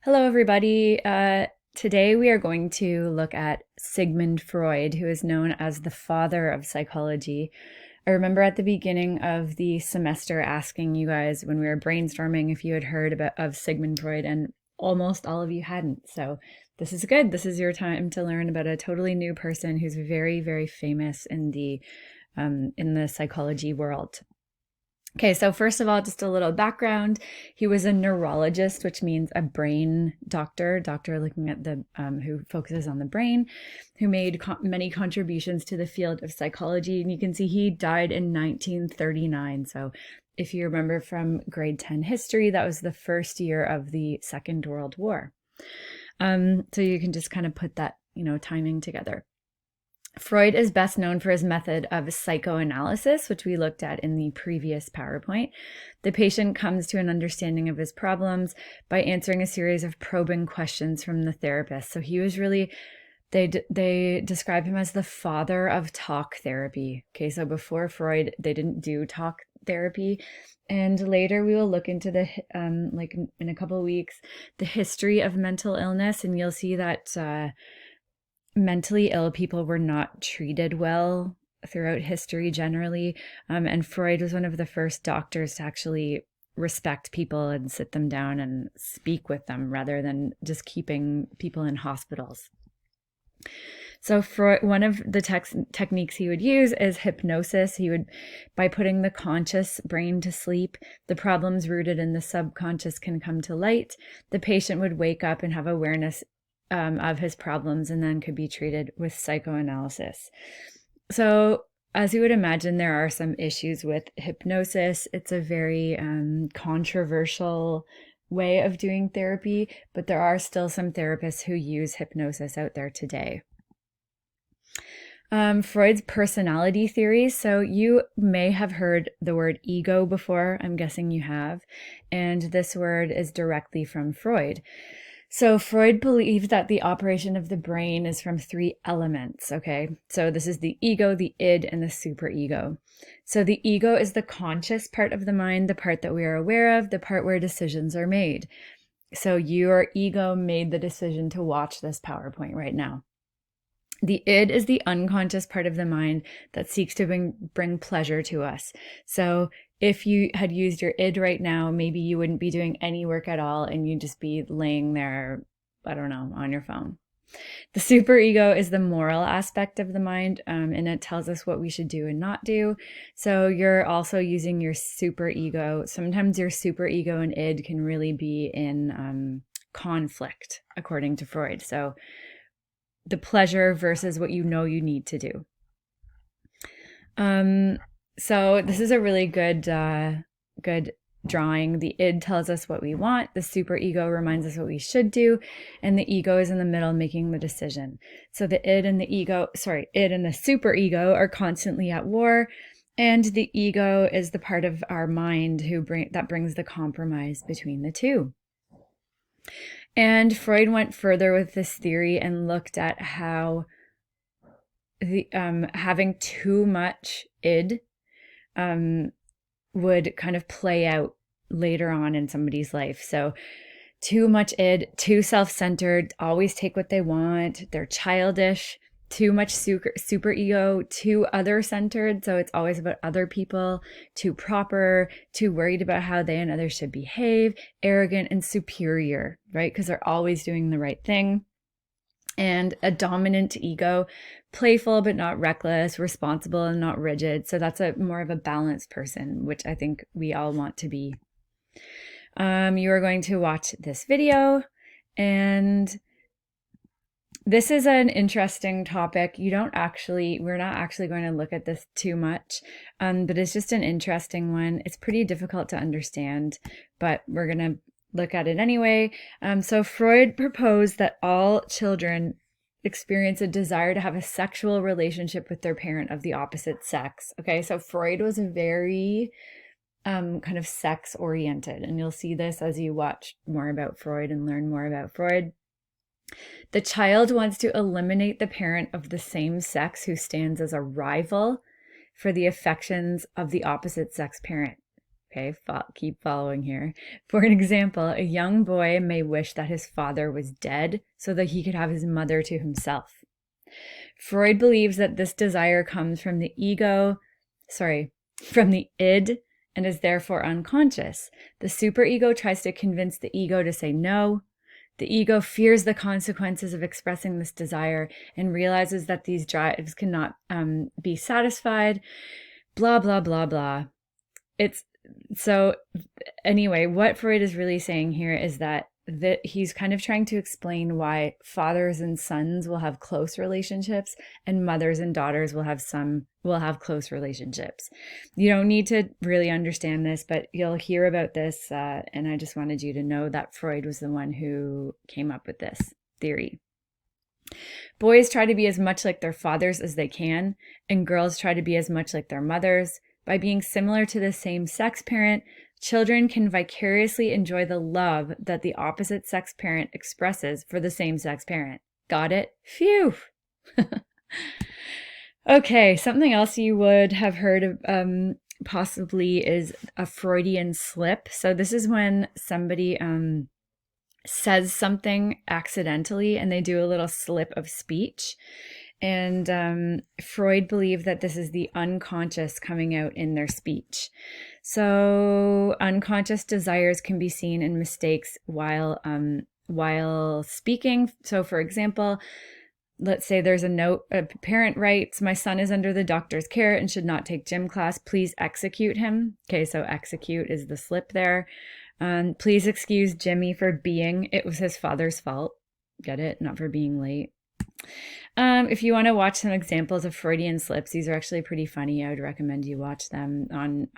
Hello, everybody. Today we are going to look at Sigmund Freud, who is known as the father of psychology. I remember at the beginning of the semester asking you guys when we were brainstorming if you had heard of Sigmund Freud, and almost all of you hadn't. So this is good. This is your time to learn about a totally new person who's very, very famous in the psychology world. Okay, so first of all, just a little background. He was a neurologist, which means a brain doctor looking at who focuses on the brain, who made many contributions to the field of psychology. And you can see he died in 1939. So if you remember from grade 10 history, that was the first year of the Second World War. So you can just kind of put that, timing together. Freud is best known for his method of psychoanalysis, which we looked at in the previous PowerPoint. The patient comes to an understanding of his problems by answering a series of probing questions from the therapist. So he was really, they describe him as the father of talk therapy. Okay, so before Freud, they didn't do talk therapy. And later we will look into the, like in a couple of weeks, the history of mental illness, and you'll see that mentally ill people were not treated well throughout history generally. And Freud was one of the first doctors to actually respect people and sit them down and speak with them rather than just keeping people in hospitals. So Freud, one of the techniques he would use is hypnosis. By putting the conscious brain to sleep, the problems rooted in the subconscious can come to light. The patient would wake up and have awareness of his problems, and then could be treated with psychoanalysis. So as you would imagine, there are some issues with hypnosis. It's a very controversial way of doing therapy, but there are still some therapists who use hypnosis out there today. Freud's personality theories. So you may have heard the word ego before. I'm guessing you have. And this word is directly from Freud. So Freud believed that the operation of the brain is from three elements, okay? So this is the ego, the id, and the superego. So the ego is the conscious part of the mind, the part that we are aware of, the part where decisions are made. So your ego made the decision to watch this PowerPoint right now. The id is the unconscious part of the mind that seeks to bring pleasure to us. So if you had used your id right now, maybe you wouldn't be doing any work at all and you'd just be laying there, I don't know, on your phone. The superego is the moral aspect of the mind, and it tells us what we should do and not do. So you're also using your superego. Sometimes your superego and id can really be in conflict, according to Freud. So the pleasure versus what you know you need to do. So this is a really good drawing. The id tells us what we want. The superego reminds us what we should do. And the ego is in the middle making the decision. So the id and the superego are constantly at war. And the ego is the part of our mind that brings the compromise between the two. And Freud went further with this theory and looked at how having too much id would kind of play out later on in somebody's life. So too much id, too self-centered, always take what they want, they're childish. Too much superego, too other-centered, so it's always about other people, too proper, too worried about how they and others should behave, arrogant and superior, right? Because they're always doing the right thing. And a dominant ego, playful but not reckless, responsible and not rigid. So that's more of a balanced person, which I think we all want to be. You are going to watch this video, and this is an interesting topic. We're not actually going to look at this too much, but it's just an interesting one. It's pretty difficult to understand, but we're going to look at it anyway. So Freud proposed that all children experience a desire to have a sexual relationship with their parent of the opposite sex. Okay, so Freud was very kind of sex oriented, and you'll see this as you watch more about Freud and learn more about Freud. The child wants to eliminate the parent of the same sex who stands as a rival for the affections of the opposite sex parent. Okay, keep following here. For an example, a young boy may wish that his father was dead so that he could have his mother to himself. Freud believes that this desire comes from the from the id, and is therefore unconscious. The superego tries to convince the ego to say no. The ego fears the consequences of expressing this desire and realizes that these drives cannot be satisfied. Blah, blah, blah, blah. So anyway, what Freud is really saying here is that he's kind of trying to explain why fathers and sons will have close relationships and mothers and daughters will have close relationships. You don't need to really understand this, but you'll hear about this, and I just wanted you to know that Freud was the one who came up with this theory. Boys try to be as much like their fathers as they can, and girls try to be as much like their mothers. By being similar to the same sex parent, children can vicariously enjoy the love that the opposite sex parent expresses for the same sex parent. Got it? Phew! Okay, something else you would have heard of possibly is a Freudian slip. So this is when somebody says something accidentally and they do a little slip of speech. And Freud believed that this is the unconscious coming out in their speech. So unconscious desires can be seen in mistakes while speaking. So for example, let's say there's a note, a parent writes, "My son is under the doctor's care and should not take gym class. Please execute him." Okay, so execute is the slip there. Please excuse Jimmy for it was his father's fault. Get it? Not for being late. If you want to watch some examples of Freudian slips, these are actually pretty funny. I would recommend you watch them on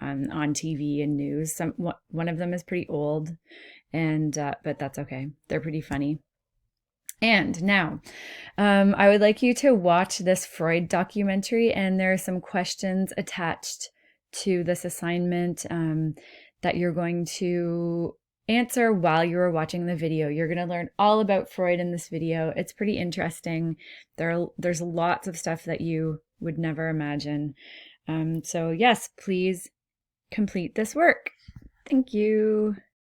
TV and news. One of them is pretty old, but that's okay. They're pretty funny. And now, I would like you to watch this Freud documentary, and there are some questions attached to this assignment that you're going to answer while you are watching the video. You're going to learn all about Freud in this video. It's pretty interesting. There's lots of stuff that you would never imagine. So yes, please complete this work. Thank you.